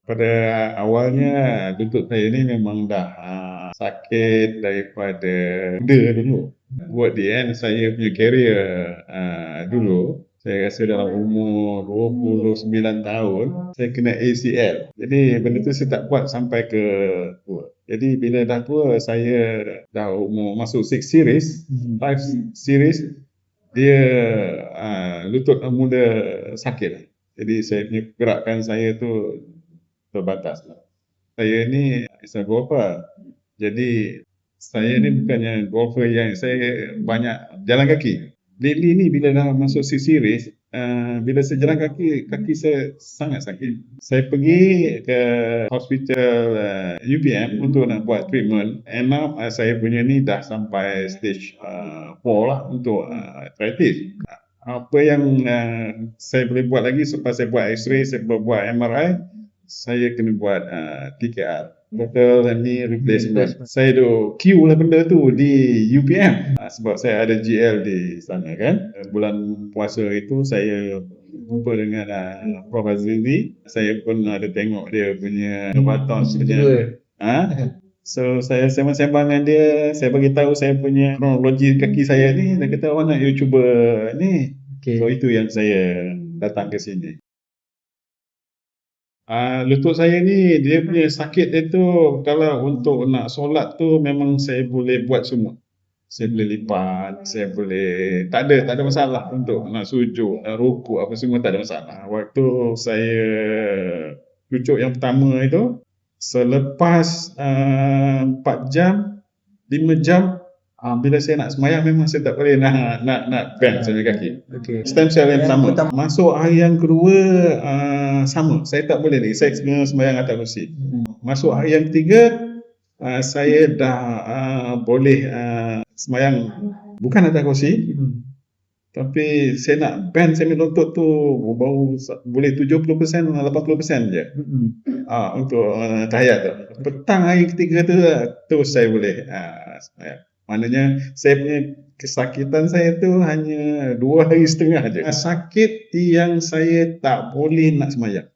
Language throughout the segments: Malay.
Pada awalnya lutut saya ni memang dah sakit daripada muda dulu. Buat the end saya punya career dulu, saya rasa dalam umur 29 tahun, saya kena ACL. Jadi benda tu saya tak buat sampai ke tua. Jadi bila dah tua, saya dah umur masuk 6 series, 5 series, dia lutut mula sakit. Jadi saya punya gerakan saya tu terbatas. Saya ni is a golfer. Jadi saya ni bukannya golfer yang saya banyak jalan kaki. Lately ni bila dah masuk 6 series, bila saya jalan kaki, kaki saya sangat sakit. Saya pergi ke hospital UPM untuk nak buat treatment. End up saya punya ni dah sampai stage 4 lah untuk arthritis. Apa yang saya boleh buat lagi selepas saya buat x-ray, saya buat MRI, saya kena buat TKR, total knee replacement. Saya tu queue lah benda tu di UPM sebab saya ada GL di sana kan. Bulan puasa itu saya jumpa dengan Prof Azrizi. Saya pun ada tengok dia punya baton punya. So saya sembang-sembang dengan dia, saya bagi tahu saya punya kronologi kaki saya ni, dia kata awak nak you cuba ni. So itu yang saya datang ke sini. Lutut saya ni dia punya sakit dia tu, kalau untuk nak solat tu memang saya boleh buat semua. Saya boleh lipat, saya boleh, tak ada masalah untuk nak sujud, nak rukuk apa semua tak ada masalah. Waktu saya cucuk yang pertama itu, selepas 4 jam, 5 jam, bila saya nak sembahyang memang saya tak boleh nak bend saya kaki. Stem cell yang pertama. Masuk hari yang kedua sama, saya tak boleh lagi. Saya kena sembahyang atas kursi. Masuk hari yang ketiga, saya dah boleh sembahyang bukan atas kursi, tapi saya nak bend saya punya lutut tu baru boleh 70%, 80% je untuk tahiyat tu. Petang hari ketiga tu saya boleh sembahyang. Maknanya saya punya kesakitan saya tu hanya 2 hari setengah je. Sakit yang saya tak boleh nak sembahyang.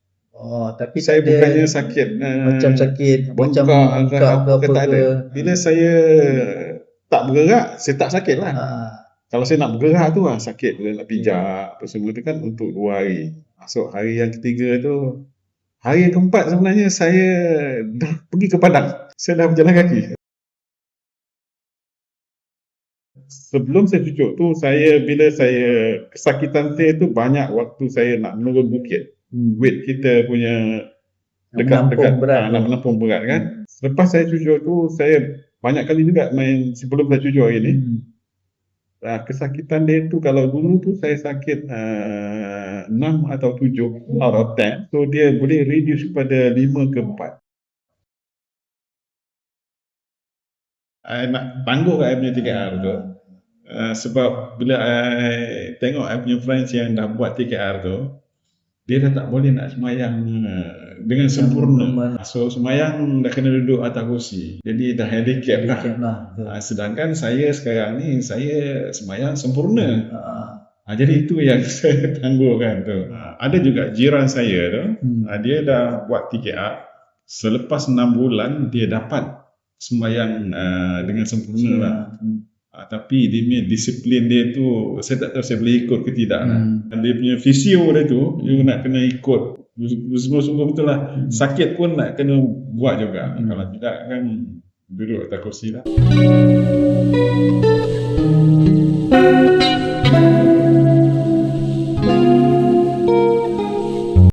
Tapi saya bukannya sakit macam sakit bengkak ke apa ke tak ada. Bila saya tak bergerak, saya tak sakit lah. Kalau saya nak bergerak tu sakit. Bila nak pijak apa semua tu kan untuk 2 hari. Masuk hari yang ketiga tu, hari yang keempat sebenarnya saya dah pergi ke Padang. Saya dah berjalan kaki. Sebelum saya cucuk tu, bila saya kesakitan saya tu banyak waktu saya nak menurun bukit. Weight kita punya dekat-dekat nak menampung berat kan. Selepas saya cucuk tu, saya banyak kali juga main sebelum saya cucuk hari ni. Kesakitan dia tu kalau dulu tu saya sakit 6 atau 7 out of 10. So dia boleh reduce kepada 5 ke 4. Nak tangguh kat saya punya TKR tu. Sebab bila I tengok I punya friends yang dah buat TKR tu, dia dah tak boleh nak sembahyang dengan sempurna. So sembahyang dah kena duduk atas kursi. Jadi dah handicap lah. Sedangkan saya sekarang ni, saya sembahyang sempurna. Jadi itu yang saya tangguhkan tu. Ada juga jiran saya tu, dia dah buat TKR. Selepas 6 bulan, dia dapat sembahyang dengan sempurna lah. Tapi dia punya disiplin dia tu saya tak tahu saya boleh ikut ke tidak lah. Dia punya fisio dia tu you nak kena ikut sungguh-sungguh betul lah. Sakit pun nak kena buat juga. Kalau tidak kan duduk atas kursi lah.